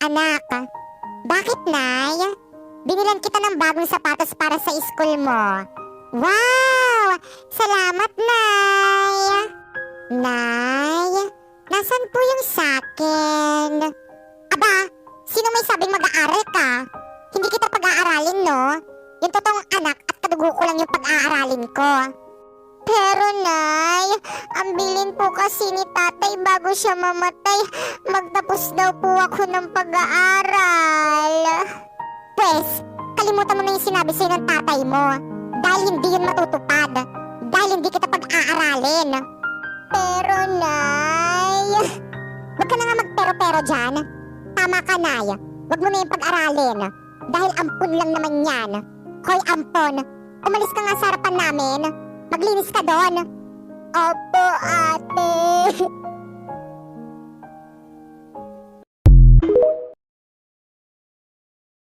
Anak, bakit, Nay? Binilan kita ng bagong sapatos para sa school mo. Wow! Salamat, Nay! Nay, nasan po yung sakin? Aba, sino may sabing mag-aaral ka? Hindi kita pag-aaralin, no? Yung totoong anak at kadugo ko lang yung pag-aaralin ko. Pero, Nay, ang bilin po kasi ni tatay bago siya mamatay, magtapos daw po ako ng pag-aaral. Pwes, kalimutan mo na yung sinabi sa'yo ng tatay mo. Dahil hindi yun matutupad. Dahil hindi kita pag-aaralin. Pero, Nay, wag ka na nga magpero-pero dyan. Tama ka, Nay. Wag mo na yung pag-aralin. Dahil ampun lang naman yan. Hoy, ampon, umalis ka nga sa harapan namin. Maglinis ka doon. Opo, ate.